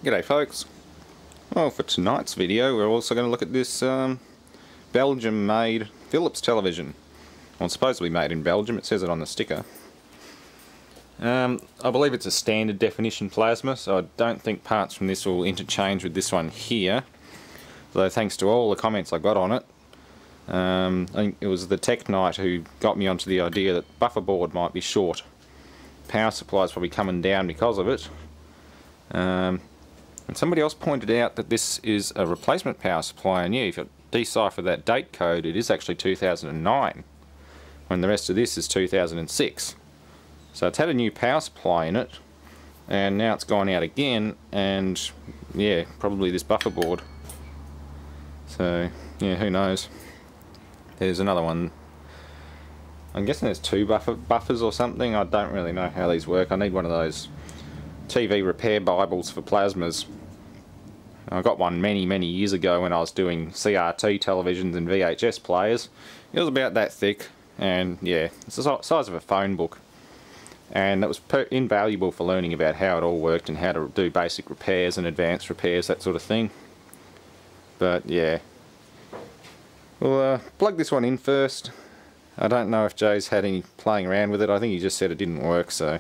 G'day folks. Well, for tonight's video we're also going to look at this Belgium made Phillips television. Well, it's supposed to be made in Belgium, it says it on the sticker. I believe it's a standard definition plasma, so I don't think parts from this will interchange with this one here. Though thanks to all the comments I got on it, I think it was the Tech Knight who got me onto the idea that buffer board might be short. Power supply's probably coming down because of it. And somebody else pointed out that this is a replacement power supply, and yeah, if you decipher that date code, it is actually 2009, when the rest of this is 2006. So it's had a new power supply in it, and now it's gone out again, and yeah, probably this buffer board. So yeah, who knows. There's another one. I'm guessing there's two buffers or something. I don't really know how these work. I need one of those TV repair bibles for plasmas. I got one many years ago when I was doing CRT televisions and VHS players. It was about that thick, and yeah, it's the size of a phone book, and that was invaluable for learning about how it all worked and how to do basic repairs and advanced repairs, that sort of thing. But yeah, we'll plug this one in first. I don't know if Jay's had any playing around with it. I think he just said it didn't work, so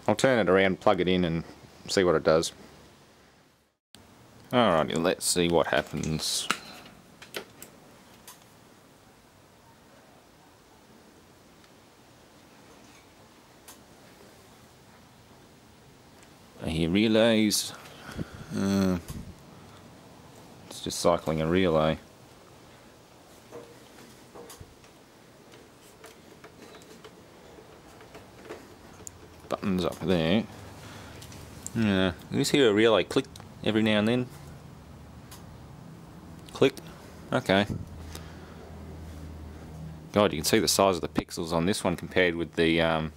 I'll turn it around, plug it in and see what it does. Alrighty, let's see what happens. I hear relays. It's just cycling a relay. Buttons up there. Yeah, you just hear a relay click every now and then. Click. Okay. God, you can see the size of the pixels on this one compared with the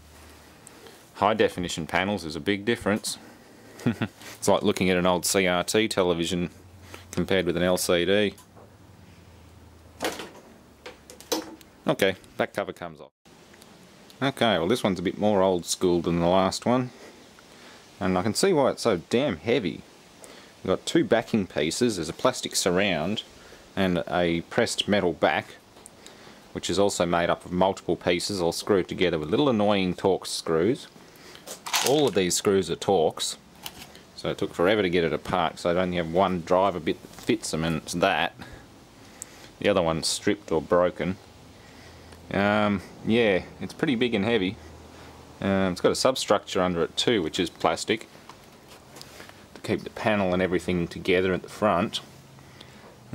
high definition panels. There's a big difference. It's like looking at an old CRT television compared with an LCD. Okay, back cover comes off. Okay, well this one's a bit more old school than the last one, and I can see why it's so damn heavy. We've got two backing pieces. There's a plastic surround and a pressed metal back, which is also made up of multiple pieces all screwed together with little annoying Torx screws. All of these screws are Torx, so it took forever to get it apart, so I only have one driver bit that fits them, and it's that. The other one's stripped or broken. Yeah, it's pretty big and heavy. It's got a substructure under it too, which is plastic, to keep the panel and everything together at the front.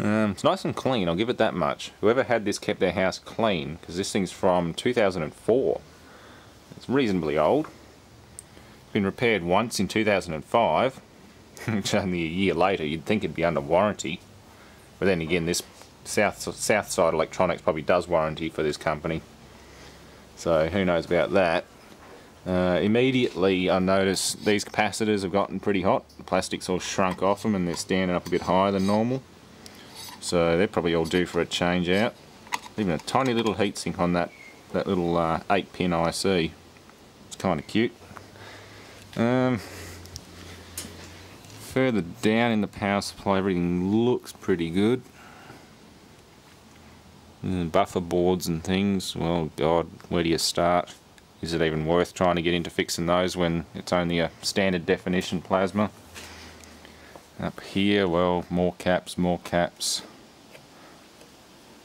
It's nice and clean, I'll give it that much. Whoever had this kept their house clean, because this thing's from 2004. It's reasonably old. It's been repaired once in 2005, which only a year later. You'd think it'd be under warranty. But then again, this Southside Electronics probably does warranty for this company. So who knows about that. Immediately I noticed these capacitors have gotten pretty hot. The plastic's all shrunk off them and they're standing up a bit higher than normal. So they're probably all due for a change out. Even a tiny little heatsink on that little 8-pin IC. It's kind of cute. Further down in the power supply, everything looks pretty good. Buffer boards and things, well god, where do you start? Is it even worth trying to get into fixing those when it's only a standard definition plasma? Up here, well, more caps.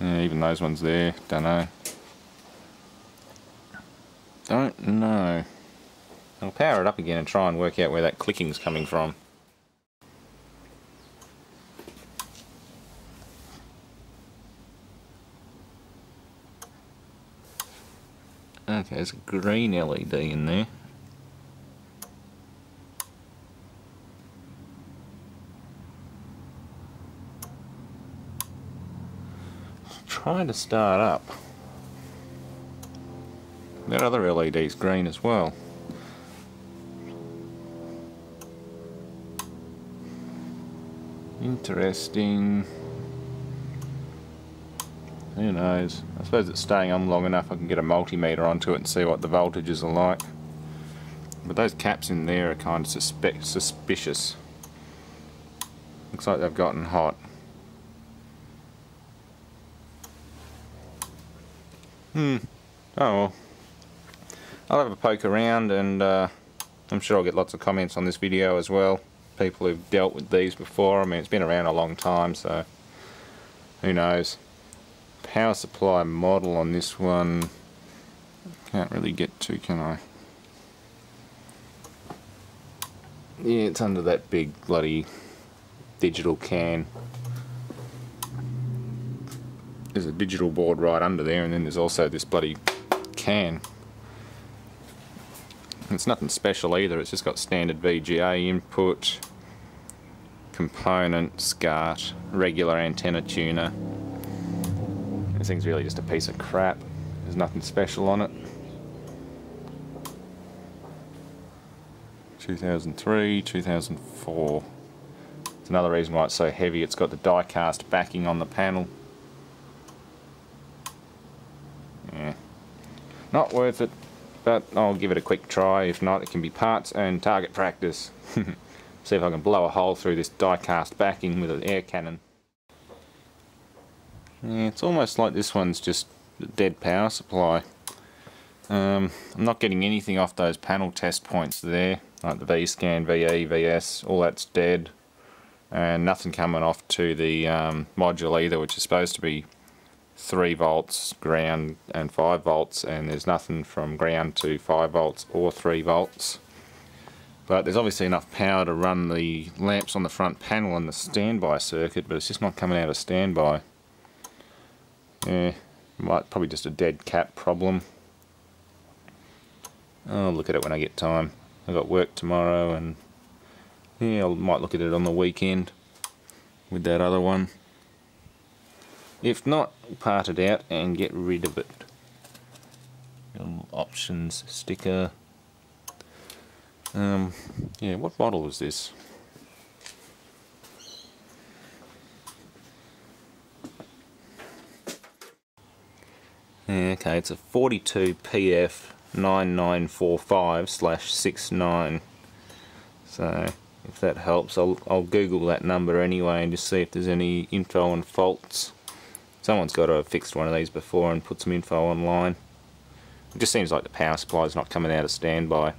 Yeah, even those ones there, don't know. I'll power it up again and try and work out where that clicking's coming from. Okay, there's a green LED in there. Trying to start up. That other LED's green as well. Interesting. Who knows? I suppose it's staying on long enough I can get a multimeter onto it and see what the voltages are like. But those caps in there are kind of suspicious. Looks like they've gotten hot. Oh well. I'll have a poke around, and I'm sure I'll get lots of comments on this video as well. People who've dealt with these before. I mean, it's been around a long time, so who knows. Power supply model on this one, can't really get to, can I? Yeah, it's under that big bloody digital can. There's a digital board right under there, and then there's also this bloody can. It's nothing special either, it's just got standard VGA input, component, SCART, regular antenna tuner. This thing's really just a piece of crap. There's nothing special on it. 2003, 2004. It's another reason why it's so heavy. It's got the die-cast backing on the panel. Yeah, not worth it, but I'll give it a quick try. If not, it can be parts and target practice. See if I can blow a hole through this die-cast backing with an air cannon. Yeah, it's almost like this one's just a dead power supply. I'm not getting anything off those panel test points there, like the V-scan, VE, VS, all that's dead. And nothing coming off to the module either, which is supposed to be 3 volts ground and 5 volts, and there's nothing from ground to 5 volts or 3 volts. But there's obviously enough power to run the lamps on the front panel and the standby circuit, but it's just not coming out of standby. Yeah, probably just a dead cat problem. I'll look at it when I get time. I've got work tomorrow, and yeah, I might look at it on the weekend with that other one. If not, part it out and get rid of it. Little options sticker. Yeah, what model is this? Yeah, okay, it's a 42 PF 9945/69. So if that helps, I'll Google that number anyway and just see if there's any info on faults. Someone's got to have fixed one of these before and put some info online. It just seems like the power supply is not coming out of standby.